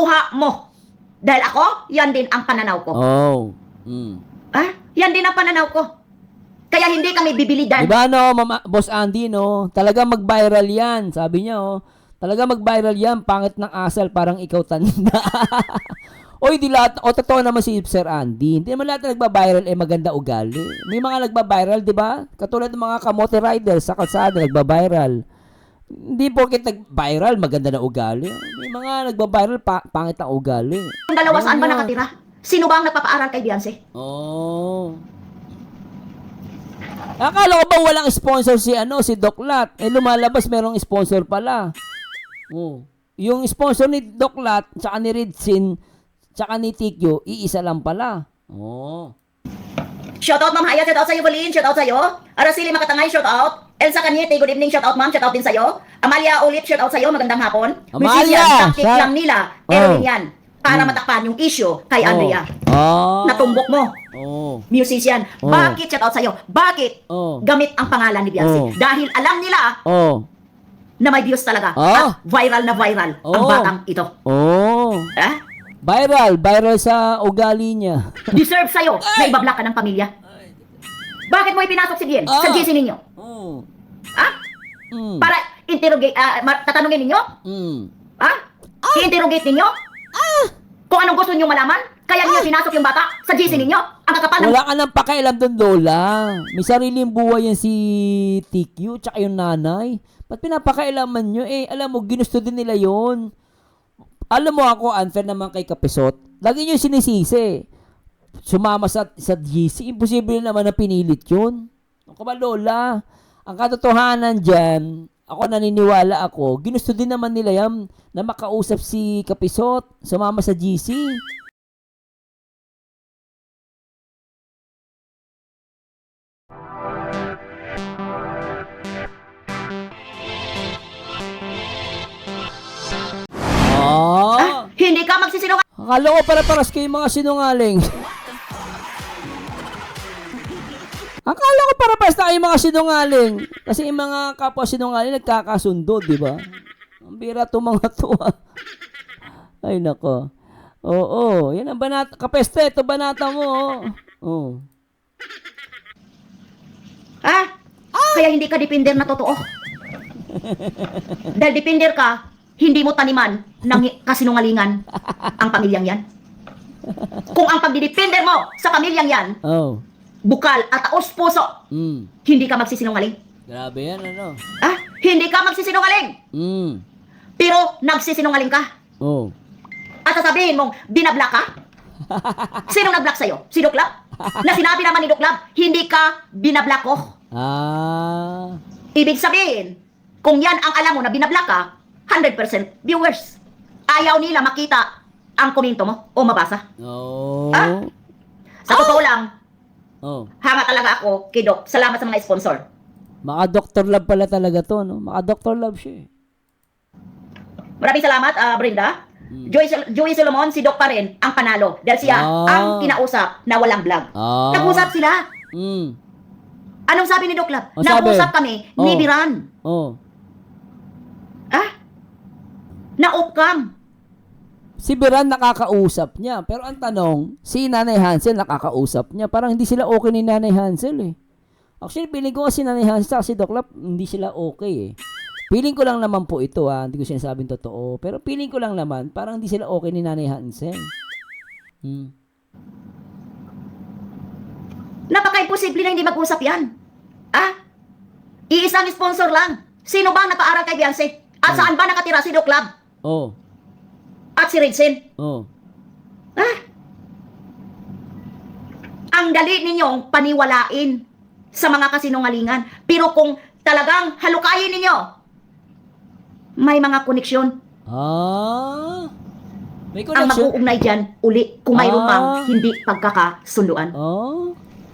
Kuha mo. Dahil ako, yan din ang pananaw ko. Oh. Mm. Yan din ang pananaw ko. Kaya hindi kami bibilidan. Diba no, Boss Andy, no? Talaga mag-viral yan. Sabi niya, oh. Talaga mag-viral yan. Pangit ng asal, parang ikaw tanda. Oy, di lahat, totoo naman si Sir Andy. Hindi naman lahat na nagba-viral maganda ugali. May mga nagba-viral, di ba? Katulad ng mga kamote riders sa kalsada, nagba-viral. Hindi porket nag-viral, maganda na ugali. May mga nagba-viral, pangit na ugali. Yung dalawa saan ba nakatira? Sino ba ang nagpapaaral kay Beyonce? Oh. Akala ko ba walang sponsor si Doc Lat? Lumalabas merong sponsor pala. Oh. Yung sponsor ni Doc Lat, tsaka ni Ridsin, tsaka ni TQ, iisa lang pala. Oh. Shoutout Ma'am Haya, shoutout sa'yo Bolin, shoutout sa'yo. Araceli Makatangay, shoutout. Elsa Cañete, good evening, shoutout ma'am, shoutout din sa'yo. Amalia Ulip, shoutout sa'yo, magandang hapon. Amalia! Taktik lang nila, Erwin yan, para matakpan yung issue kay Andrea. Natumbok mo. Musician. Bakit shoutout sa'yo? Bakit gamit ang pangalan ni Beyonce? Dahil alam nila na may views talaga. At viral na viral ang batang ito. Viral sa ugali niya. Deserve sa'yo na ibablock ka ng pamilya. Bakit mo ipinasok si Bien sa GC ninyo? Para interrogate, tatanungin ninyo? I-interrogate ninyo? Kung anong gusto ninyo malaman? Kaya niyo pinasok yung bata sa GC ninyo? Ang kakapal ng... Wala ka nang pakialam doon, Lola. May sariling buhay yan si TQ, tsaka yung nanay. Ba't pinapakailaman nyo? Alam mo, ginusto din nila yon. Alam mo ako, unfair naman kay Kapisot. Lagi nyo sinisisi. Sumama sa GC. Imposible naman na pinilit yun. Ako ba, Lola? Ang katotohanan dyan, ako naniniwala ako, ginusto din naman nila yan na makausap si Kapisot. Sumama sa GC. Hindi ka magsisinungaling. Akala ko para-paras kayo mga sinungaling. Akala ko para-paras na kayo mga sinungaling. Kasi yung mga kapwa sinungaling nagkakasundo, di ba? Ang bira to mga to. Ay nako. Oo, yan ang banata. Kapeste, ito banata mo. Oh. Kaya hindi ka depender na totoo. Dahil depender ka, hindi mo taniman ng kasinungalingan ang pamilyang yan. Kung ang pagdidepender mo sa pamilyang yan, bukal at taos puso, hindi ka magsisinungaling. Grabe yan, Hindi ka magsisinungaling. Pero nagsisinungaling ka. At sasabihin mong, binablock ka? Sino nag-block sa'yo? Si Duklab? Na sinabi naman ni Duklab, hindi ka binablock ko. Ibig sabihin, kung yan ang alam mo na binablock ka, 100% viewers. Ayaw nila makita ang komento mo o mabasa. Sa totoo lang, hanga talaga ako kay Doc. Salamat sa mga sponsor. Maka Dr. Love pala talaga to, no? Maka Dr. Love siya. Maraming salamat, Brenda. Joey Solomon, si Doc pa rin ang panalo. Dahil siya ang kinausap na walang vlog. Nag-usap sila. Anong sabi ni Doc Love? Nag-usap kami ni Biran. Na-off-cam. Si Biran nakakausap niya. Pero ang tanong, si Nanay Hansel nakakausap niya. Parang hindi sila okay ni Nanay Hansel eh. Actually, feeling ko si Nanay Hansel at si Doc Love, hindi sila okay eh. Feeling ko lang naman po ito hindi ko sinasabing totoo. Pero feeling ko lang naman, parang hindi sila okay ni Nanay Hansel. Napaka-imposible na hindi mag-usap yan. Iisang sponsor lang. Sino ba ang nagpaaral kay Beyonce? At saan ba nakatira si Doc Love? At si Redsin? Ang dali ninyong paniwalain sa mga kasinungalingan. Pero kung talagang halukayin ninyo, may mga koneksyon. May Ang mag-uugnay dyan, uli, kung mayroon pang hindi pagkakasunduan.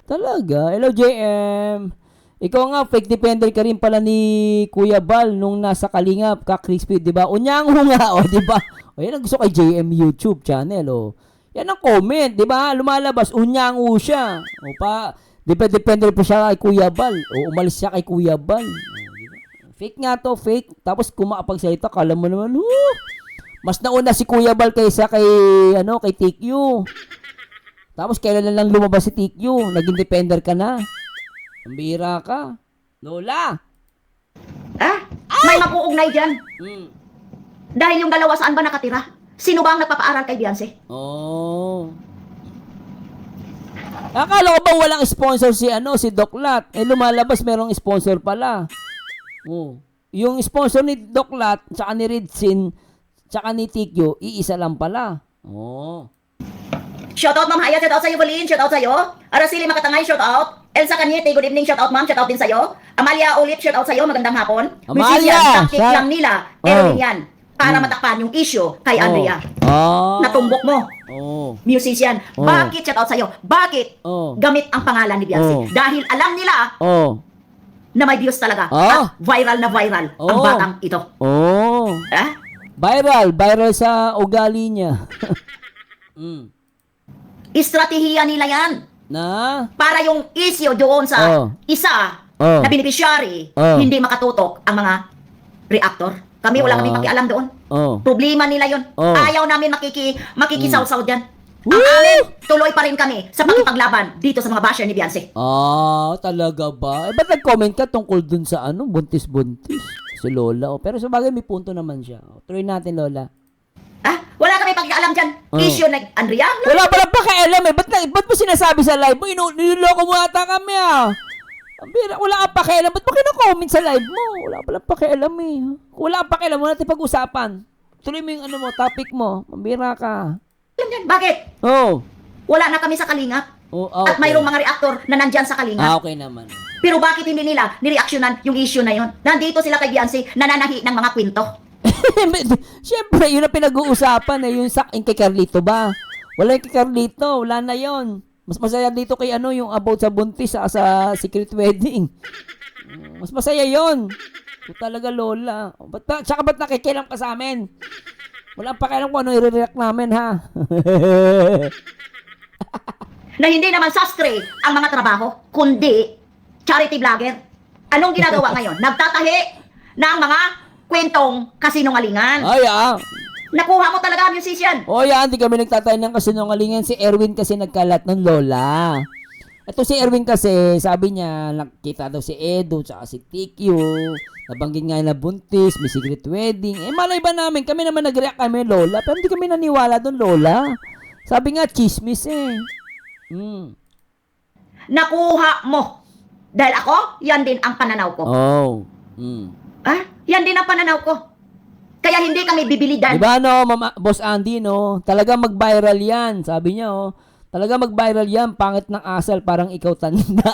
Talaga? Hello, JM. Ikaw nga, fake defender ka rin pala ni Kuya Bal nung nasa Kalingap, ka-crispy, di ba? Unyang nga, di ba? Yan ang gusto kay JM YouTube channel, Yan ang comment, di ba? Lumalabas, unyang siya. Defender po siya kay Kuya Bal. Umalis siya kay Kuya Bal. Fake nga to, fake. Tapos kung makapagsalita, kala mo naman, Mas nauna si Kuya Bal kaysa kay, kay TQ. Tapos kailan lang lumabas si TQ? Naging defender ka na. Ang bihira ka. Lola! May mapuugnay dyan. Hmm. Dahil yung dalawa saan ba nakatira? Sino ba ang nagpapaaral kay Beyonce? Oh. Akala ko ba walang sponsor si Doc Lat? Lumalabas merong sponsor pala. Oh. Yung sponsor ni Doc Lat, tsaka ni Ridsin, tsaka ni TQ, iisa lang pala. Oh. Shoutout Ma'am Haya, shoutout sa'yo Valin, shoutout sa'yo. Araceli Makatangay, shoutout. Elsa Cañete, good evening, shoutout ma'am, shoutout din sa'yo. Amalia Ulip, shoutout sa'yo, magandang hapon. Amalia! Musician, taktik lang nila, Erwin yan, para matakpan yung issue kay Andrea. Natumbok mo. Musician, bakit shoutout sa'yo? Bakit gamit ang pangalan ni Beyonce? Dahil alam nila na may views talaga at viral na viral ang batang ito. Viral sa ugali niya. Estratehiya nila yan. Na? Para yung issue doon sa isa na beneficiary, hindi makatutok ang mga reactor. Kami wala kami pakialam doon. Problema nila yon. Ayaw namin makikisaw-saw dyan. Ang amin, tuloy pa rin kami sa pakipaglaban dito sa mga basher ni Beyonce. Talaga ba? Ba't nag-comment ka tungkol dun sa buntis-buntis? Si Lola. Pero sa bagay, may punto naman siya. Tuloy natin, Lola. Wala kami pakialam dyan. Issue na Andrea. Wala palang pakialam eh. Ba't mo sinasabi sa live mo? Niloloko mo ata kami Wala kang pakialam. Ba't mo kina-comment sa live mo? Wala palang pakialam eh. Wala kang pakialam. Wala natin pag-usapan. Tuloy mo yung topic mo. Mambira ka. Bakit? Wala na kami sa Kalingap. Okay. At mayroong mga reactor na nandyan sa Kalingap. Okay naman. Pero bakit hindi nila nireaksyonan yung issue na yon? Nandito sila kay Beyonce, nananahi ng mga kwento. Siyempre, yun ang pinag-uusapan yung kay Carlito ba? Wala yung kay Carlito, wala na yon. Mas masaya dito kay yung about sa buntis sa secret wedding. Mas masaya yon. Talaga, Lola. Tsaka ba't nakikilam ka sa amin? Wala pa kailan kung ano i-react namin, ha? Na hindi naman sastre ang mga trabaho, kundi charity vlogger. Anong ginagawa ngayon? Nagtatahi ng mga kwentong kasinungalingan. Nakuha mo talaga, musician. Hindi kami nagtatay ng kasinungalingan. Si Erwin kasi nagkalat ng Lola. Ito si Erwin kasi, sabi niya, nakita daw si Edo, tsaka si TQ, nabanggit nga na buntis, may secret wedding. Malay ba namin, kami naman nag-react kami, Lola, pero hindi kami naniwala doon, Lola. Sabi nga, chismis Nakuha mo. Dahil ako, yan din ang pananaw ko. Yan din ang pananaw ko. Kaya hindi kami bibili dahil... Diba Boss Andy, talaga mag-viral yan. Sabi niya, talaga mag-viral yan. Pangit ng asal, parang ikaw tanda.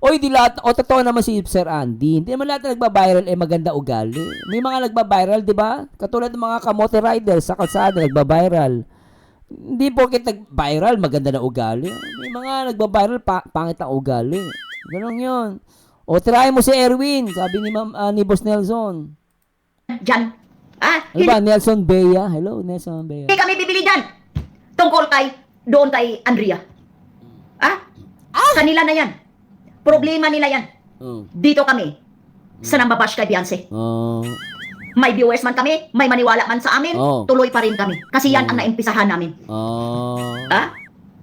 Di lahat, totoo naman si Sir Andy. Hindi naman lahat na nagba-viral maganda ugali. May mga nagba-viral, diba? Katulad ng mga kamote riders sa kalsada, nagba-viral. Hindi porket nag-viral, maganda na ugali. May mga nagba-viral, pangit ang ugali. Ganun yun. Try mo si Erwin, sabi ni Boss Nelson. Diyan. Nelson Bea. Hello, Nelson Bea. Hindi kami bibili dyan. Tungkol doon kay Andrea. Kanila na yan. Problema nila yan. Dito kami. Sa nambabash kay Beyonce. May viewers man kami, may maniwala man sa amin, tuloy pa rin kami. Kasi yan ang naimpisahan namin.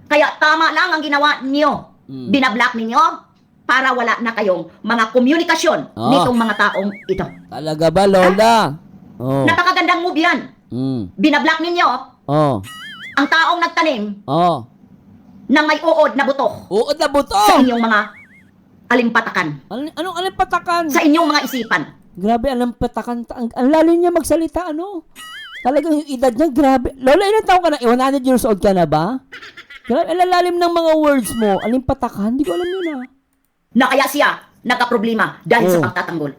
Kaya tama lang ang ginawa niyo. Binablock ninyo para wala na kayong mga komunikasyon nitong mga taong ito. Talaga ba, Lola? Napakagandang move yan. Binablock ninyo ang taong nagtanim ng may uod na buto. Uod na buto? Sa inyong mga alimpatakan. Anong alimpatakan? Sa inyong mga isipan. Grabe, alimpatakan. Ang lalim niya magsalita, Talagang yung edad niya, grabe. Lola, ilang taon ka na? 100 years old ka na ba? Grabe, ang lalim ng mga words mo. Alimpatakan? Hindi ko alam yun, Na kaya siya nagka-problema dahil sa pagtatanggol.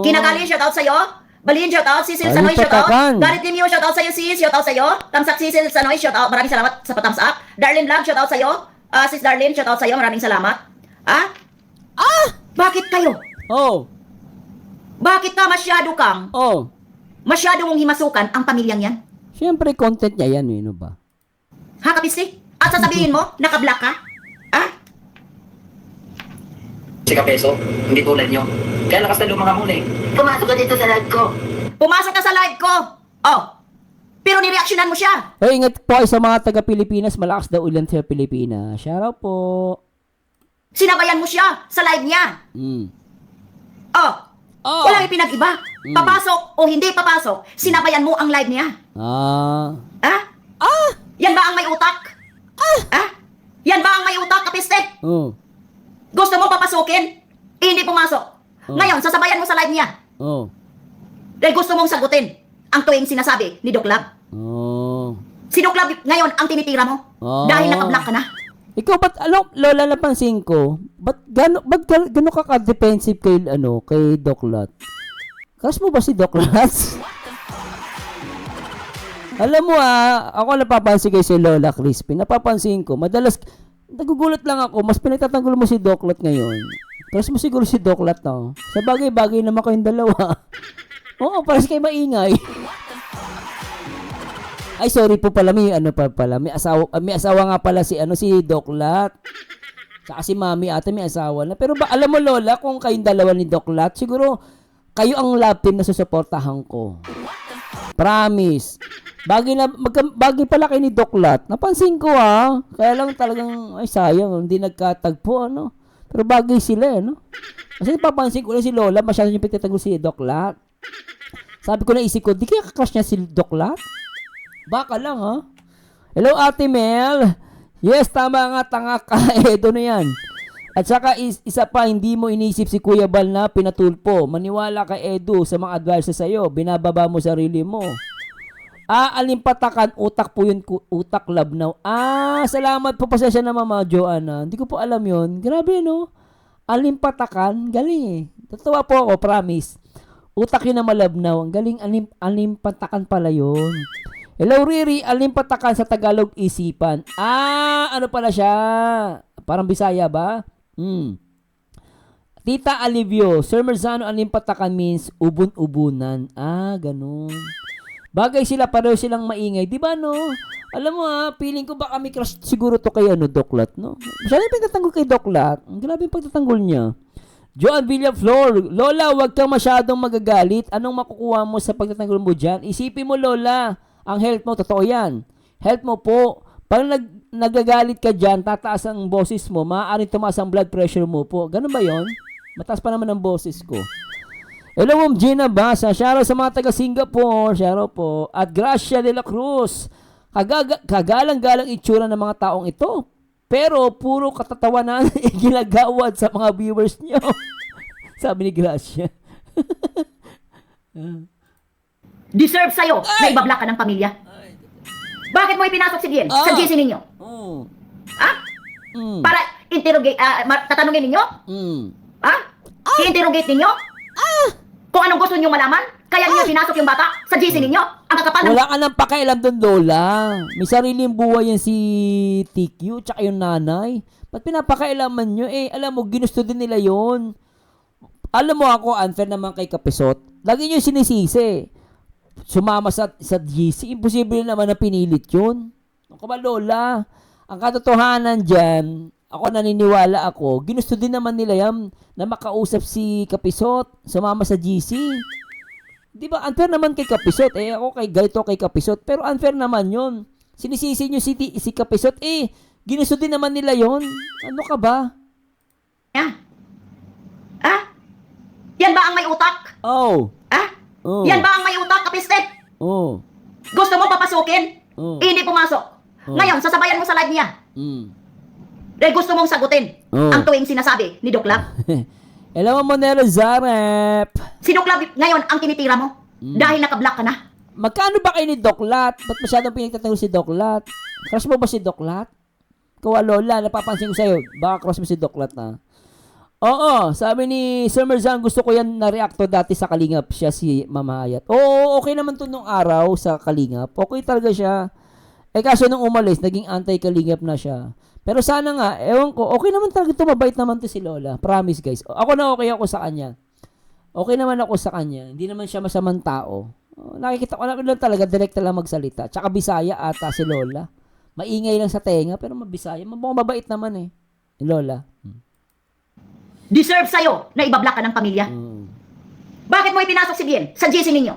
Kinagali, shoutout sa'yo. Balin, shoutout. Sisil Sanoy, shoutout. Garit Timio, shoutout sa'yo. Sis, shoutout sa'yo. Tamsak Sisil Sanoy, shoutout. Maraming salamat sa patams up. Darlene Vlog, shoutout sa'yo. Sis Darlene, shoutout sa'yo. Maraming salamat. Bakit kayo? Bakit ka masyado mong himasukan ang pamilyang yan? Siyempre, content niya yan, ba? Kapisi? At sasabihin mo, nakablock ka? Si Kapeso, hindi tulad nyo. Kaya lakas na lumang muna Pumasok ka dito sa live ko. Pumasok ka sa live ko. Pero nireaksyonan mo siya. Ay, ingat po kayo sa mga taga-Pilipinas. Malakas daw ulan sa Pilipinas. Shoutout po. Sinabayan mo siya sa live niya. Mm. Oh, Oh. walang ipinag-iba. Papasok o hindi papasok, sinabayan mo ang live niya. Ah. Ah? Yan ba ang may utak? Yan ba ang may utak, kapiste? Oh. Gusto mo papasukin? Hindi pumasok. Ngayon, sasabayan mo sa live niya. Oh. Dahil gusto mong sagutin ang tuwing sinasabi ni Doc Lab. Oh. Si Doc Lab ngayon ang tinitira mo. Oh. Dahil nakablock ka na. Ikaw, ba't, Lola, napansin ko, ba't gano'n ka-defensive kay Doc Lat? Crush mo ba si Doc Lat? Alam mo ako napapansin kay si Lola Crispy, napapansin ko, madalas, nagugulat lang ako, mas pinagtatanggol mo si Doc Lat ngayon. Crush mo siguro si Doc Lat, no? Sa bagay-bagay naman kayong dalawa. Oo, pares kayo maingay. Ay, sorry po pala, may asawa nga pala si Doc Lat. Saka si Mami ata may asawa na. Pero alam mo, Lola, kung kayong dalawa ni Doc Lat, siguro kayo ang love team na susuportahan ko. Promise. Bagay pala kayo ni Doc Lat. Napansin ko kaya lang talagang, ay sayang, hindi nagkatagpo, Pero bagay sila, Kasi napapansin ko lang si Lola, masyado yung pagtatagol si Doc Lat. Sabi ko na isip ko, di kaya kakrush niya si Doc Lat? Baka lang, Hello, Ate Mel. Yes, tama nga, tanga ka. Edo na yan. At saka, isa pa, hindi mo inisip si Kuya Bal na pinatulpo. Maniwala ka, Edo, sa mga advice sa'yo. Binababa mo sarili mo. Alimpatakan, utak po yun, utak labnaw. Salamat po, pasensya na, Mama Joanna. Hindi ko po alam yun. Grabe, Alimpatakan, galing eh. Tatawa po ako, promise. Utak yun na malabnaw. Ang galing, alimpatakan pala yun. Hello, Riri. Alimpatakan sa Tagalog isipan. Ano pala siya? Parang Bisaya ba? Tita Alivio. Sir Merzano, alimpatakan means ubun-ubunan. Ganun. Bagay sila, pareho silang maingay. Diba, Alam mo feeling ko baka may crush siguro to kay Doc Lat, Masyadong pagtatanggol kay Doc Lat. Ang grabe yung pagtatanggol niya. Joan Villaflor, Lola, huwag kang masyadong magagalit. Anong makukuha mo sa pagtatanggol mo dyan? Isipin mo, Lola, ang health mo, totoo yan. Health mo po. Pag nagagalit ka dyan, tataas ang boses mo, maaaring tumaas ang blood pressure mo po. Ganun ba yon? Mataas pa naman ang boses ko. Hello, Ma'am Gina Basa. Shoutout sa mga taga Singapore. Shoutout po. At Gracia de la Cruz. Kagalang-galang itsura ng mga taong ito. Pero puro katatawanan ginagawad sa mga viewers niyo. Sabi ni Gracia. Deserve sa'yo na ibablock ka ng pamilya. Bakit mo ipinasok si Bien sa GC ninyo? Para interrogate, tatanungin ninyo? I-interrogate ninyo? Kung anong gusto niyo malaman? Kaya niyo pinasok yung bata sa GC ninyo? Ang kakapal ng... Wala ka nang pakialam doon, Lola. May sariling buhay yan si TQ tsaka yung nanay. Ba't pinapakailaman nyo? Alam mo, ginusto din nila yon. Alam mo ako, unfair naman kay Kapisot. Lagi nyo sinisisi. Sumama sa GC. Imposible naman na pinilit yun. Ako ba, Lola? Ang katotohanan dyan, ako naniniwala ako, ginusto din naman nila yan na makausap si Kapisot. Sumama sa GC. Di ba, unfair naman kay Kapisot. Ako galito kay Kapisot. Pero unfair naman yun. Sinisisi nyo si Kapisot. Ginusto din naman nila yon. Ano ka ba? Yan ba ang may utak? Oh. Yan ba ang may utak, kapiste? Gusto mo papasukin? Hindi pumasok. Ngayon, sasabayan mo sa live niya. Dahil gusto mong sagutin ang tuwing sinasabi ni Doc Lab. Hello, Monero Zarep. Si Doc Lab ngayon ang tinitira mo. Dahil nakablock ka na. Magkano ba kayo ni Doc Lat? Ba't masyadong pinagtatanggol si Doc Lat? Crush mo ba si Doc Lat? Kawa, Lola, napapansin ko sa'yo. Baka crush mo si Doc Lat na. Oo, sabi ni Sir Merzan, gusto ko yan na reacto dati sa Kalingap siya si Mama Hayat. Oo, okay naman to nung araw sa Kalingap. Okay talaga siya. Kaso nung umalis, naging anti-Kalingap na siya. Pero sana nga, ewan ko, okay naman talaga ito, mabait naman to si Lola. Promise guys. Ako na okay ako sa kanya. Okay naman ako sa kanya. Hindi naman siya masamang tao. Nakikita ko lang talaga, direkta lang magsalita. Tsaka Bisaya ata si Lola. Maingay lang sa tenga, pero mabisaya. Mabait naman Lola. Deserve sa'yo na ibablock ka ng pamilya. Bakit mo ipinasok si Bien sa GC ninyo?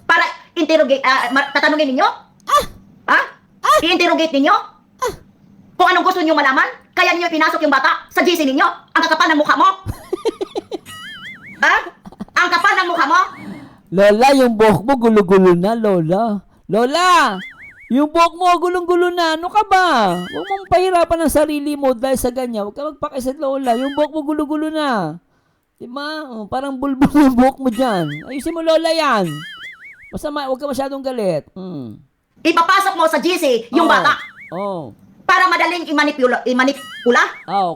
Para tatanungin ninyo? Ha? I-interrogate ninyo? Kung anong gusto ninyo malaman? Kaya ninyo pinasok yung bata sa GC ninyo? Ang kakapal ng mukha mo? Ha? Ang kapal ng mukha mo? Lola, yung buhok mo gulo-gulo na, Lola. Lola, yung buhok mo gulong-gulo na. Ano ka ba? Huwag mong pahirapan ang sarili mo dahil sa ganyan. Huwag ka magpakisat, Lola. Yung buhok mo gulo-gulo na. Diba? Oh, parang bulbul yung buhok mo dyan. Ayusin mo, Lola, yan. Masama, huwag ka masyadong galit. Ipapasok mo sa GC yung bata Oh. para madaling imanipula?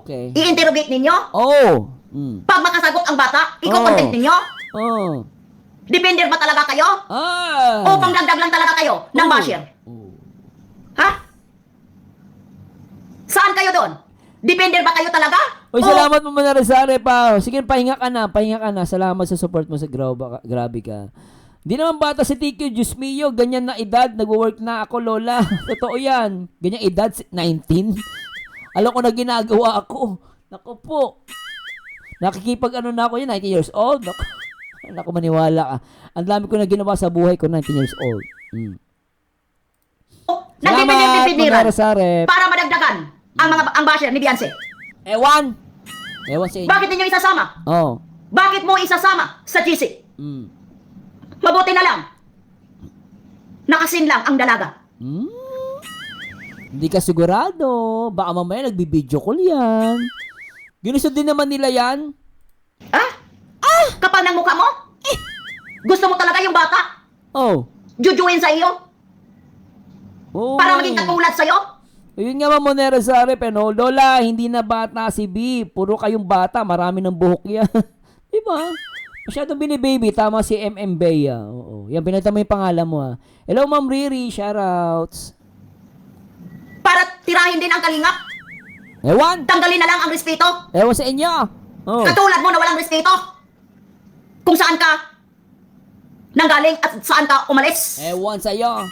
Okay. I-interrogate ninyo? Oh. Pag makasagot ang bata, iko-content ninyo? Oh. Depender ba talaga kayo? Ah. O pangdagdag lang talaga kayo ng basher? Ha? Saan kayo doon? Depender ba kayo talaga? Uy, salamat mo na Rizare pa. Sige, pahinga ka na. Salamat sa support mo sa grabe ka. Di naman bata si TQ, Diyos mio, ganyan na edad, nagwo-work na ako, Lola. Totoo yan. Ganyan edad, 19. Alam ko na ginagawa ako. Naku po. Nakikipag-ano na ako yun, 19 years old. Naku, maniwala ka. Ang dami ko na ginawa sa buhay ko, 19 years old. Salamat, Nagdipinir-dipiniran Rizare. para madagdagan ang basher ni Beyonce. Ewan sa inyo. Bakit ninyo isasama? Oh. Bakit mo isasama sa GC? Mabuti na lang. Nakasin lang ang dalaga. Hindi ka sigurado. Baka mamaya nagbibideo call yan. Ginusto din naman nila yan. Kapal ng mukha mo? Gusto mo talaga yung bata? Oh. Jujuin sa iyo? Oh. Para maging katulad sa'yo? Ayun nga Monero Zare, pero Lola, hindi na bata si B. Puro kayong bata, marami ng buhok yan. Diba? Masyadong binibaby, tama si MM Bea. Oo. Yan, pinata mo yung pangalan mo ha. Hello Ma'am Riri, shoutouts. Para tirahin din ang kalingap? Ewan! Tanggalin na lang ang respeto? Ewan sa inyo. Oh. Katulad mo na walang respeto? Kung saan ka nanggaling at saan ka umalis? Ewan sa iyo.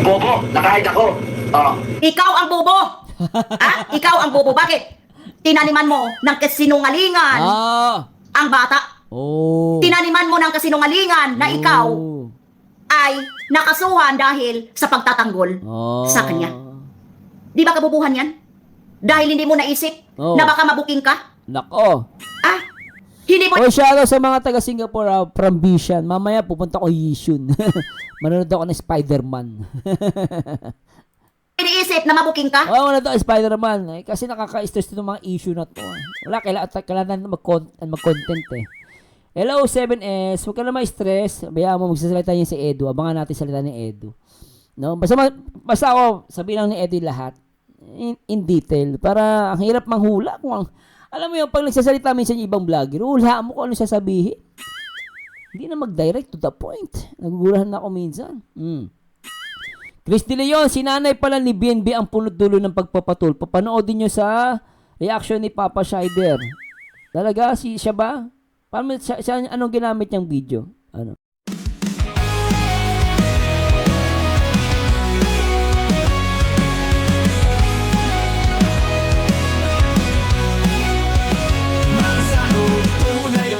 Bobo, nakahid ako. Oh. Ikaw ang bobo! Ikaw ang bobo. Bakit? Tinaniman mo ng kasinungalingan ang bata. Oh. Tinaniman mo ng kasinungalingan na ikaw ay nakasuhan dahil sa pagtatanggol sa kanya. Di ba kabubuhan yan? Dahil hindi mo naisip na baka mabuking ka? Nako. Hindi mo Oh, shoutout sa mga taga Singapore from Bishan. Mamaya pupunta ko Yishun. Manonood ako ng Spider-Man. iniisip na mabuking ka? Oo, manonood ako ng Spider-Man. Kasi nakaka-stress itong mga issue na to. Wala, kailangan mag-content eh. Hello, 7S. Huwag ka na ma-stress. Bayaan mo, magsasalita niya si Edu. Abangan natin salita ni Edu. No? Basta ako, sabihin lang ni Edu lahat. In detail. Para ang hirap manghula kung alam mo yung pag nagsasalita minsan yung ibang vlogger, hula mo kung ano sasabihin. Hindi na mag-direct to the point. Nagugulahan na ako minsan. Chris De Leon, si nanay pala ni BNB ang punot dulo ng pagpapatul. Papanoodin nyo sa reaction ni Papa Scheider. Talaga, siya ba? Paano, siya, anong ginamit niyang video? Ano?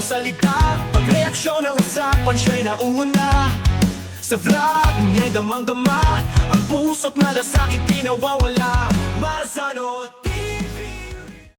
Salita, pagreaksyon ng usapan siya'y nauna. Sa vlog niya'y damang-dama, ang puso't malasakit di nawawala. Marzano